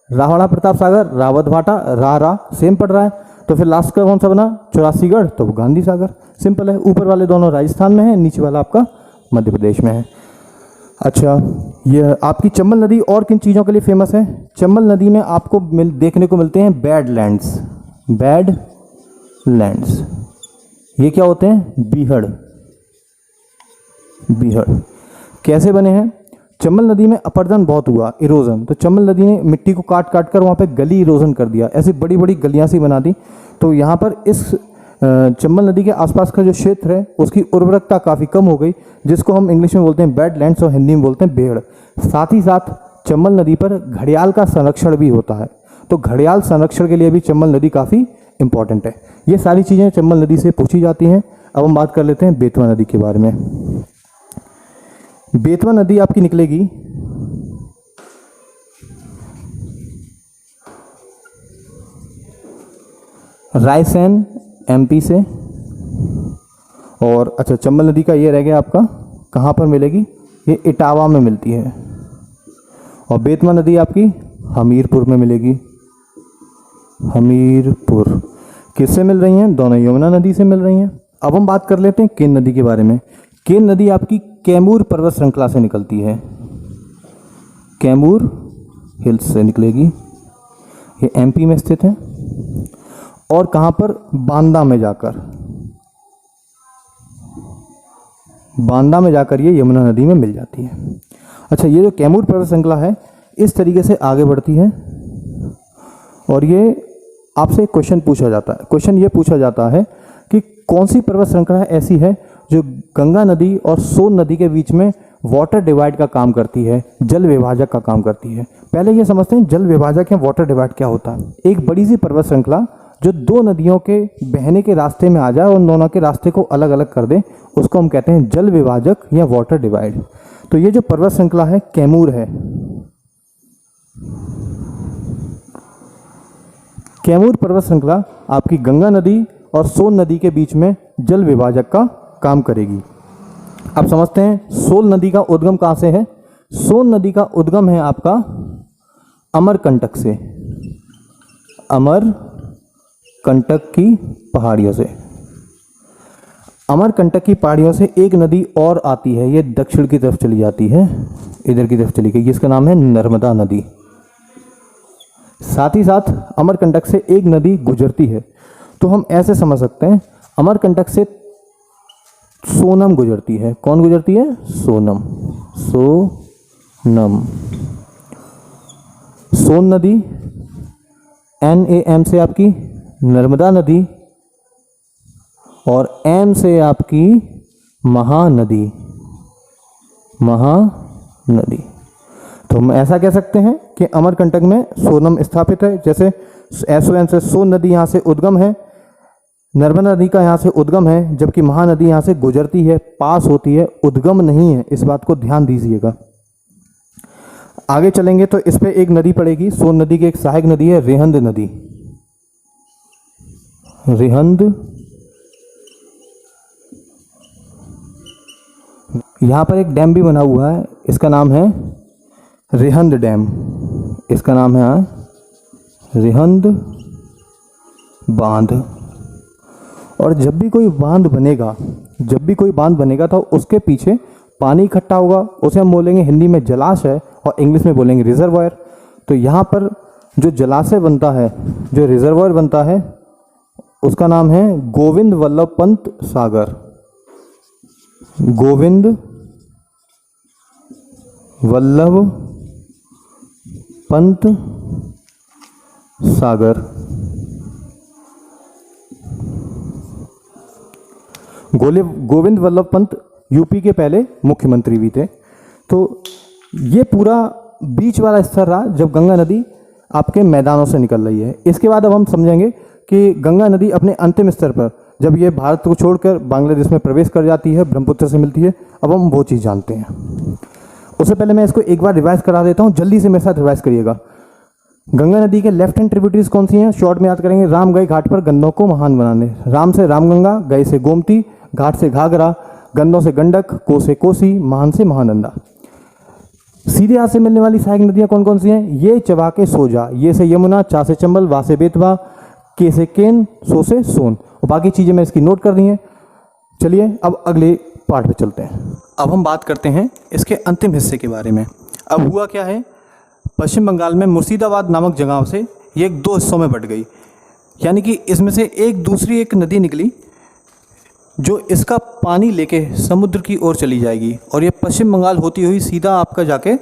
राणा प्रताप सागर रावत भाटा, रा सेम पड़ रहा है, तो फिर लास्ट का कौन सा बना? चौरासीगढ़, तो वो गांधी सागर। सिंपल है। ऊपर वाले दोनों राजस्थान में है, नीचे वाला आपका मध्य प्रदेश में है। अच्छा, यह आपकी चंबल नदी और किन चीज़ों के लिए फेमस है? चंबल नदी में आपको देखने को मिलते हैं बैडलैंड्स। बैडलैंड्स ये क्या होते हैं? बीहड़। कैसे बने हैं? चंबल नदी में अपरदन बहुत हुआ, इरोजन, तो चंबल नदी ने मिट्टी को काट काट कर वहाँ पे गली इरोजन कर दिया, ऐसी बड़ी बड़ी गलियाँ सी बना दी। तो यहाँ पर इस चंबल नदी के आसपास का जो क्षेत्र है उसकी उर्वरकता काफ़ी कम हो गई, जिसको हम इंग्लिश में बोलते हैं बैडलैंड्स और हिंदी में बोलते हैं बेहड़। साथ ही साथ चंबल नदी पर घड़ियाल का संरक्षण भी होता है, तो घड़ियाल संरक्षण के लिए भी चंबल नदी काफ़ी इंपॉर्टेंट है। ये सारी चीज़ें चंबल नदी से पूछी जाती हैं। अब हम बात कर लेते हैं बेतवा नदी के बारे में। बेतवा नदी आपकी निकलेगी रायसेन एमपी से। और अच्छा, चंबल नदी का ये रह गया आपका कहाँ पर मिलेगी? ये इटावा में मिलती है। और बेतवा नदी आपकी हमीरपुर में मिलेगी। हमीरपुर किससे मिल रही हैं? दोनों यमुना नदी से मिल रही हैं। अब हम बात कर लेते हैं केन नदी के बारे में। केन नदी आपकी कैमूर पर्वत श्रृंखला से निकलती है। कैमूर हिल्स से निकलेगी। ये एमपी में स्थित है। और कहाँ पर? बांदा में जाकर। बांदा में जाकर ये यमुना नदी में मिल जाती है। अच्छा, ये जो कैमूर पर्वत श्रृंखला है इस तरीके से आगे बढ़ती है और ये आपसे एक क्वेश्चन पूछा जाता है। क्वेश्चन ये पूछा जाता है कि कौन सी पर्वत श्रृंखला ऐसी है जो गंगा नदी और सोन नदी के बीच में वाटर डिवाइड का काम करती है, जल विभाजक का काम करती है। पहले ये समझते हैं जल विभाजक या वाटर डिवाइड क्या होता है। एक बड़ी सी पर्वत श्रृंखला जो दो नदियों के बहने के रास्ते में आ जाए और दोनों के रास्ते को अलग अलग कर दे, उसको हम कहते हैं जल विभाजक या वाटर डिवाइड। तो ये जो पर्वत श्रृंखला है कैमूर है, कैमूर पर्वत श्रृंखला आपकी गंगा नदी और सोन नदी के बीच में जल विभाजक का काम करेगी। अब समझते हैं सोन नदी का उद्गम कहाँ से है। सोन नदी का उद्गम है आपका अमरकंटक से, अमरकंटक की पहाड़ियों से। अमरकंटक की पहाड़ियों से एक नदी और आती है, ये दक्षिण की तरफ चली जाती है, इधर की तरफ चली गई, जिसका नाम है नर्मदा नदी। साथ ही साथ अमरकंटक से एक नदी गुजरती है, तो हम ऐसे समझ सकते हैं अमरकंटक से सोनम गुजरती है। कौन गुजरती है? सोनम। सोनम, सोन नदी NAM से आपकी नर्मदा नदी और M से आपकी महानदी, महानदी। तो हम ऐसा कह सकते हैं कि अमरकंटक में सोनम स्थापित है। जैसे SON से सोन नदी यहाँ से उद्गम है, नर्मदा नदी का यहाँ से उद्गम है, जबकि महानदी यहाँ से गुजरती है, पास होती है, उद्गम नहीं है। इस बात को ध्यान दीजिएगा। आगे चलेंगे तो इस पे एक नदी पड़ेगी, सोन नदी की एक सहायक नदी है रिहंद नदी। रिहंद, यहाँ पर एक डैम भी बना हुआ है, इसका नाम है रिहंद डैम। इसका नाम है रिहंद बांध। और जब भी कोई बांध बनेगा तो उसके पीछे पानी इकट्ठा होगा, उसे हम बोलेंगे हिंदी में जलाशय और इंग्लिश में बोलेंगे रिजर्वायर। तो यहाँ पर जो जलाशय बनता है, जो रिजर्वायर बनता है, उसका नाम है गोविंद वल्लभ पंत सागर। गोविंद वल्लभ पंत सागर। गोविंद वल्लभ पंत यूपी के पहले मुख्यमंत्री भी थे। तो ये पूरा बीच वाला स्तर रहा जब गंगा नदी आपके मैदानों से निकल रही है। इसके बाद अब हम समझेंगे कि गंगा नदी अपने अंतिम स्तर पर जब ये भारत को छोड़कर बांग्लादेश में प्रवेश कर जाती है, ब्रह्मपुत्र से मिलती है, अब हम वो चीज़ जानते हैं। उससे पहले मैं इसको एक बार रिवाइज करा देता हूँ, जल्दी से मेरे साथ रिवाइज करिएगा। गंगा नदी के लेफ्ट हैंड ट्रिब्यूटरीज कौन सी हैं? शॉर्ट में याद करेंगे। राम गए घाट पर गंगों को महान बनाने। राम से रामगंगा, गए से गोमती, घाट से घाघरा, गंगों से गंडक, को से कोसी, महान से महानंदा। सीधे हाथ से मिलने वाली सहायक नदियाँ कौन कौन सी हैं? ये चबा के सोजा, ये से यमुना, चा से चंबल, वा से बेतवा, के से केन, सो से सोन। और बाकी चीज़ें मैं इसकी नोट कर दी हैं। चलिए अब अगले पार्ट पे चलते हैं। अब हम बात करते हैं इसके अंतिम हिस्से के बारे में। अब हुआ क्या है, पश्चिम बंगाल में मुर्शिदाबाद नामक जगह से ये दो हिस्सों में बट गई, यानी कि इसमें से एक दूसरी एक नदी निकली जो इसका पानी लेके समुद्र की ओर चली जाएगी और ये पश्चिम बंगाल होती हुई सीधा आपका जाके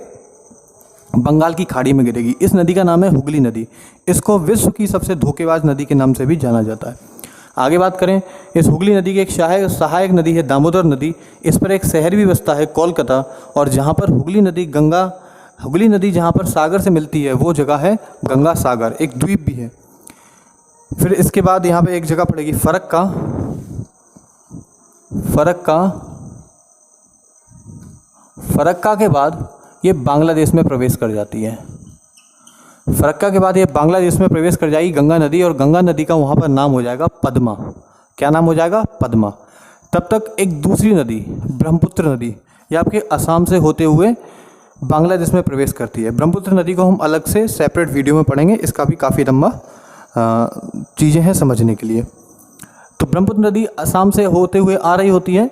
बंगाल की खाड़ी में गिरेगी। इस नदी का नाम है हुगली नदी। इसको विश्व की सबसे धोखेबाज नदी के नाम से भी जाना जाता है। आगे बात करें, इस हुगली नदी की एक सहायक नदी है दामोदर नदी। इस पर एक शहर भी बसता है कोलकाता, और जहाँ पर हुगली नदी जहाँ पर सागर से मिलती है वो जगह है गंगा सागर, एक द्वीप भी है। फिर इसके बाद यहाँ पे एक जगह पड़ेगी फरक्का के बाद ये बांग्लादेश में प्रवेश कर जाती है। फरक्का के बाद ये बांग्लादेश में प्रवेश कर जाएगी गंगा नदी, और गंगा नदी का वहाँ पर नाम हो जाएगा पद्मा। क्या नाम हो जाएगा? पद्मा। तब तक एक दूसरी नदी ब्रह्मपुत्र नदी, ये आपके असम से होते हुए बांग्लादेश में प्रवेश करती है। ब्रह्मपुत्र नदी को हम अलग से सेपरेट वीडियो में पढ़ेंगे, इसका भी काफ़ी लंबा चीज़ें हैं समझने के लिए। तो ब्रह्मपुत्र नदी असम से होते हुए आ रही होती है।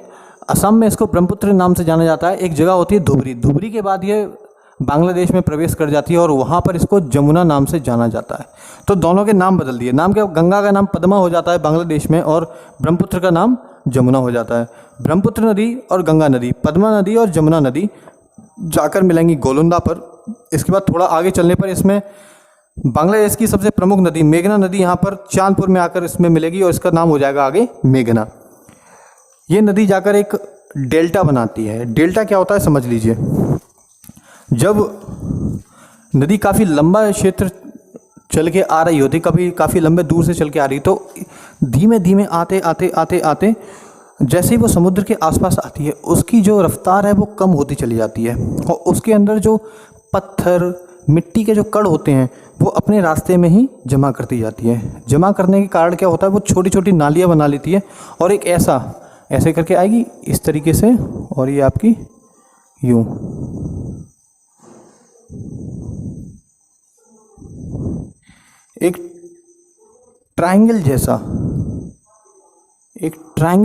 असम में इसको ब्रह्मपुत्र नाम से जाना जाता है। एक जगह होती है धुबरी। धुबरी के बाद ये बांग्लादेश में प्रवेश कर जाती है और वहाँ पर इसको जमुना नाम से जाना जाता है। तो दोनों के नाम बदल दिए। नाम क्या? गंगा का नाम पद्मा हो जाता है बांग्लादेश में और ब्रह्मपुत्र का नाम जमुना हो जाता है। ब्रह्मपुत्र नदी और गंगा नदी, पद्मा नदी और जमुना नदी जाकर मिलेंगी गोलुंदा पर। इसके बाद थोड़ा आगे चलने पर इसमें बांग्लादेश की सबसे प्रमुख नदी मेघना नदी यहाँ पर चांदपुर में आकर इसमें मिलेगी और इसका नाम हो जाएगा आगे मेघना। ये नदी जाकर एक डेल्टा बनाती है। डेल्टा क्या होता है समझ लीजिए। जब नदी काफ़ी लंबा क्षेत्र चल के आ रही होती, कभी काफ़ी लंबे दूर से चल के आ रही, तो धीमे धीमे आते आते आते आते जैसे ही वो समुद्र के आसपास आती है उसकी जो रफ्तार है वो कम होती चली जाती है और उसके अंदर जो पत्थर मिट्टी के जो कण होते हैं वो अपने रास्ते में ही जमा करती जाती है। जमा करने के कारण क्या होता है, वो छोटी छोटी नालियाँ बना लेती है और एक ऐसे करके आएगी इस तरीके से, और ये आपकी यूं एक ट्रायंगल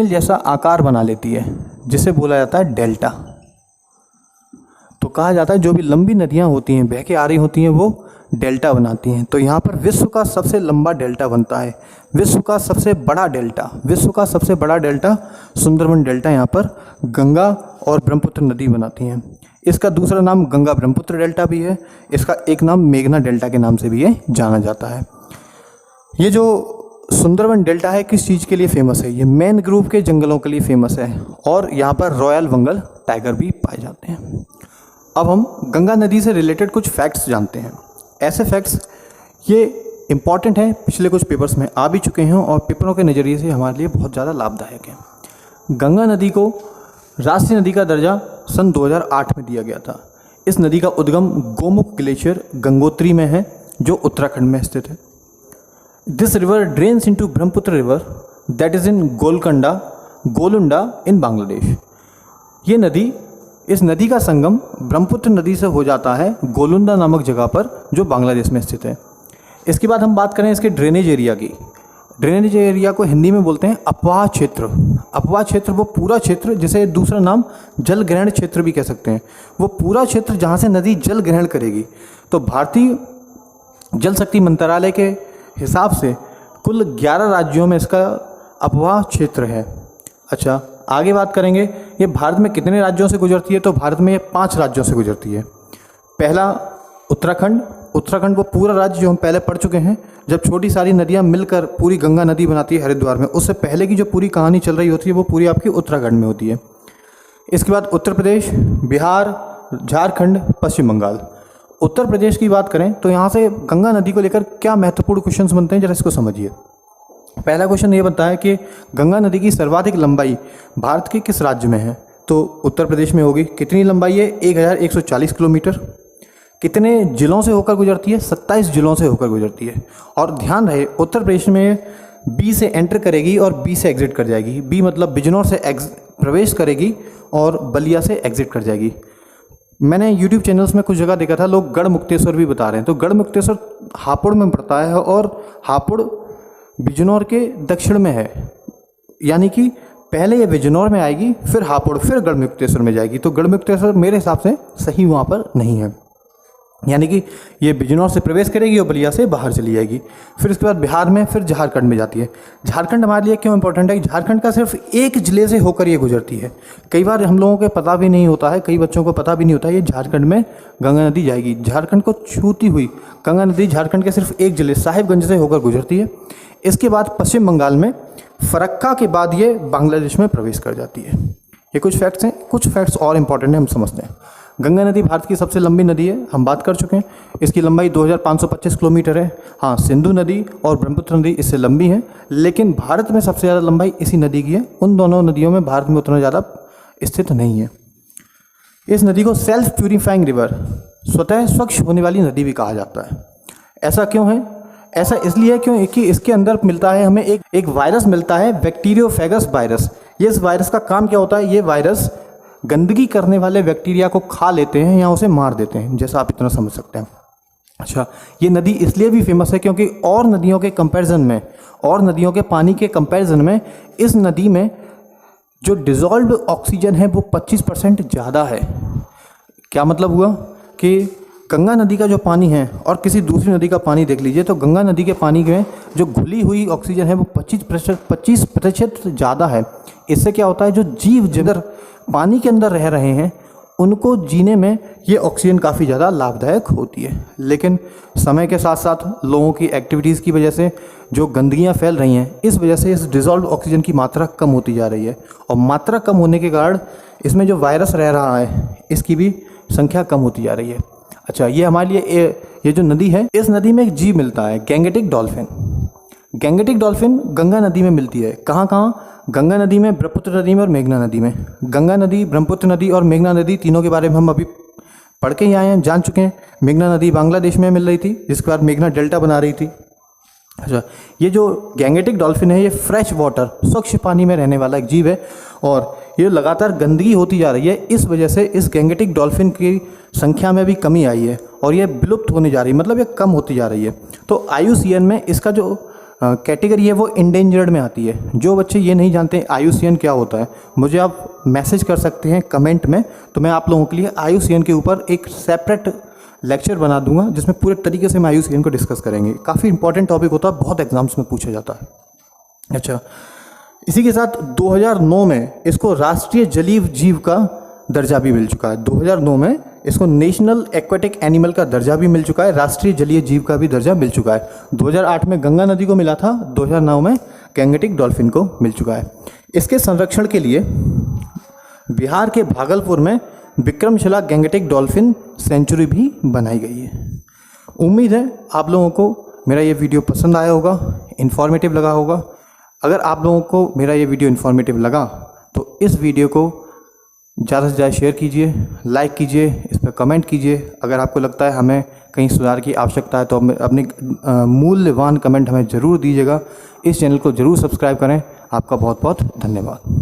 जैसा आकार बना लेती है, जिसे बोला जाता है डेल्टा। तो कहा जाता है जो भी लंबी नदियां होती हैं, बह के आ रही होती हैं, वो डेल्टा बनाती हैं। तो यहाँ पर विश्व का सबसे लंबा डेल्टा बनता है, विश्व का सबसे बड़ा डेल्टा सुंदरबन डेल्टा यहाँ पर गंगा और ब्रह्मपुत्र नदी बनाती हैं। इसका दूसरा नाम गंगा ब्रह्मपुत्र डेल्टा भी है। इसका एक नाम मेघना डेल्टा के नाम से भी ये जाना जाता है। ये जो सुंदरबन डेल्टा है किस चीज़ के लिए फेमस है? ये मैनग्रोव के जंगलों के लिए फेमस है और यहाँ पर रॉयल बंगाल टाइगर भी पाए जाते हैं। अब हम गंगा नदी से रिलेटेड कुछ फैक्ट्स जानते हैं। ऐसे फैक्ट्स ये इम्पॉर्टेंट हैं, पिछले कुछ पेपर्स में आ भी चुके हैं और पेपरों के नज़रिए से हमारे लिए बहुत ज़्यादा लाभदायक है। गंगा नदी को राष्ट्रीय नदी का दर्जा सन 2008 में दिया गया था। इस नदी का उद्गम गोमुख ग्लेशियर गंगोत्री में है जो उत्तराखंड में स्थित है। This river drains into Brahmaputra river that is in Goalundo in Bangladesh. इस नदी का संगम ब्रह्मपुत्र नदी से हो जाता है गोलुंडा नामक जगह पर जो बांग्लादेश में स्थित है। इसके बाद हम बात करें इसके ड्रेनेज एरिया की। ड्रेनेज एरिया को हिंदी में बोलते हैं अपवाह क्षेत्र। अपवाह क्षेत्र वो पूरा क्षेत्र, जिसे दूसरा नाम जल ग्रहण क्षेत्र भी कह सकते हैं, वो पूरा क्षेत्र जहाँ से नदी जल ग्रहण करेगी। तो भारतीय जल शक्ति मंत्रालय के हिसाब से कुल 11 राज्यों में इसका अपवाह क्षेत्र है। अच्छा, आगे बात करेंगे ये भारत में कितने राज्यों से गुजरती है, तो भारत में ये 5 राज्यों से गुजरती है। पहला उत्तराखंड वो पूरा राज्य जो हम पहले पढ़ चुके हैं, जब छोटी सारी नदियां मिलकर पूरी गंगा नदी बनाती है हरिद्वार में, उससे पहले की जो पूरी कहानी चल रही होती है वो पूरी आपकी उत्तराखंड में होती है। इसके बाद उत्तर प्रदेश, बिहार, झारखंड, पश्चिम बंगाल। उत्तर प्रदेश की बात करें तो यहाँ से गंगा नदी को लेकर क्या महत्वपूर्ण क्वेश्चंस बनते हैं, जरा इसको समझिए। पहला क्वेश्चन ये बनता है कि गंगा नदी की सर्वाधिक लंबाई भारत के किस राज्य में है, तो उत्तर प्रदेश में होगी। कितनी लंबाई है? 1140 किलोमीटर। कितने जिलों से होकर गुजरती है? 27 जिलों से होकर गुजरती है। और ध्यान रहे उत्तर प्रदेश में बी से एंटर करेगी और बी से एग्जिट कर जाएगी। बी मतलब बिजनौर से प्रवेश करेगी और बलिया से एग्जिट कर जाएगी। मैंने यूट्यूब चैनल्स में कुछ जगह देखा था, लोग गढ़मुक्तेश्वर भी बता रहे हैं। तो गढ़मुक्तेश्वर हापुड़ में पड़ता है और हापुड़ बिजनौर के दक्षिण में है, यानी कि पहले ये बिजनौर में आएगी, फिर हापुड़, फिर गढ़मुक्तेश्वर में जाएगी। तो गढ़मुक्तेश्वर मेरे हिसाब से सही वहाँ पर नहीं है, यानी कि ये बिजनौर से प्रवेश करेगी और बलिया से बाहर चली जाएगी। फिर इसके बाद बिहार में, फिर झारखंड में जाती है। झारखंड हमारे लिए क्यों इंपॉर्टेंट है कि झारखंड का सिर्फ एक जिले से होकर ये गुजरती है। कई बार हम लोगों को पता भी नहीं होता है, कई बच्चों को पता भी नहीं होता है ये झारखंड में गंगा नदी जाएगी। झारखंड को छूती हुई गंगा नदी झारखंड के सिर्फ एक जिले साहिबगंज से होकर गुजरती है। इसके बाद पश्चिम बंगाल में फरक्का के बाद ये बांग्लादेश में प्रवेश कर जाती है। ये कुछ फैक्ट्स हैं, कुछ फैक्ट्स और इम्पॉर्टेंट हैं, हम समझते हैं। गंगा नदी भारत की सबसे लंबी नदी है, हम बात कर चुके हैं। इसकी लंबाई 2525 किलोमीटर है। हाँ, सिंधु नदी और ब्रह्मपुत्र नदी इससे लंबी है, लेकिन भारत में सबसे ज़्यादा लंबाई इसी नदी की है। उन दोनों नदियों में भारत में उतना ज़्यादा स्थित नहीं है। इस नदी को सेल्फ प्यूरिफाइंग रिवर, स्वतः स्वच्छ होने वाली नदी भी कहा जाता है। ऐसा क्यों है? ऐसा इसलिए क्योंकि इसके अंदर मिलता है हमें एक वायरस मिलता है, बैक्टीरियोफेगस वायरस। ये इस वायरस का काम क्या होता है? ये वायरस गंदगी करने वाले बैक्टीरिया को खा लेते हैं या उसे मार देते हैं, जैसा आप इतना समझ सकते हैं। अच्छा, ये नदी इसलिए भी फेमस है क्योंकि और नदियों के कंपैरिजन में, और नदियों के पानी के कंपैरिजन में इस नदी में जो डिज़ोल्व्ड ऑक्सीजन है वो 25% ज़्यादा है। क्या मतलब हुआ कि गंगा नदी का जो पानी है और किसी दूसरी नदी का पानी देख लीजिए, तो गंगा नदी के पानी में जो घुली हुई ऑक्सीजन है वो 25% ज़्यादा है। इससे क्या होता है, जो जीव जंतु पानी के अंदर रह रहे हैं उनको जीने में ये ऑक्सीजन काफ़ी ज़्यादा लाभदायक होती है। लेकिन समय के साथ साथ लोगों की एक्टिविटीज़ की वजह से जो गंदगियाँ फैल रही हैं, इस वजह से इस डिज़ोल्व ऑक्सीजन की मात्रा कम होती जा रही है, और मात्रा कम होने के कारण इसमें जो वायरस रह रहा है इसकी भी संख्या कम होती जा रही है। अच्छा, ये हमारे लिए ये जो नदी है, इस नदी में एक जीव मिलता है, Gangetic dolphin. Gangetic dolphin Ganga नदी में मिलती है। कहाँ कहाँ? गंगा नदी में, ब्रह्मपुत्र नदी में और मेघना नदी में। गंगा नदी, ब्रह्मपुत्र नदी और मेघना नदी तीनों के बारे में हम अभी पढ़ के ही आए हैं, जान चुके हैं। मेघना नदी बांग्लादेश में मिल रही थी, जिसके बाद मेघना डेल्टा बना रही थी। अच्छा, ये जो गैंगेटिक डॉल्फिन है ये फ्रेश वाटर, स्वच्छ पानी में रहने वाला एक जीव है, और ये लगातार गंदगी होती जा रही है। इस वजह से इस गैंगेटिक डॉल्फिन की संख्या में भी कमी आई है और ये विलुप्त होने जा रही है, मतलब ये कम होती जा रही है। तो IUCN में इसका जो कैटेगरी है वो इंडेंजर्ड में आती है। जो बच्चे ये नहीं जानते IUCN क्या होता है, मुझे आप मैसेज कर सकते हैं कमेंट में, तो मैं आप लोगों के लिए IUCN के ऊपर एक सेपरेट लेक्चर बना दूंगा जिसमें पूरे तरीके से हम IUCN को डिस्कस करेंगे। काफ़ी इंपॉर्टेंट टॉपिक होता है, बहुत एग्जाम्स में पूछा जाता है। अच्छा, इसी के साथ 2009 में इसको राष्ट्रीय जलीय जीव का दर्जा भी मिल चुका है। 2009 में इसको नेशनल एक्वेटिक एनिमल का दर्जा भी मिल चुका है, राष्ट्रीय जलीय जीव का भी दर्जा मिल चुका है। 2008 में गंगा नदी को मिला था, 2009 में गैंगेटिक डॉल्फिन को मिल चुका है। इसके संरक्षण के लिए बिहार के भागलपुर में विक्रमशिला गैंगेटिक डॉल्फिन सेंचुरी भी बनाई गई है। उम्मीद है आप लोगों को मेरा ये वीडियो पसंद आया होगा, इन्फॉर्मेटिव लगा होगा। अगर आप लोगों को मेरा ये वीडियो इन्फॉर्मेटिव लगा तो इस वीडियो को ज़्यादा से ज़्यादा शेयर कीजिए, लाइक कीजिए, इस पर कमेंट कीजिए। अगर आपको लगता है हमें कहीं सुधार की आवश्यकता है तो अपनी मूल्यवान कमेंट हमें ज़रूर दीजिएगा। इस चैनल को ज़रूर सब्सक्राइब करें। आपका बहुत बहुत धन्यवाद।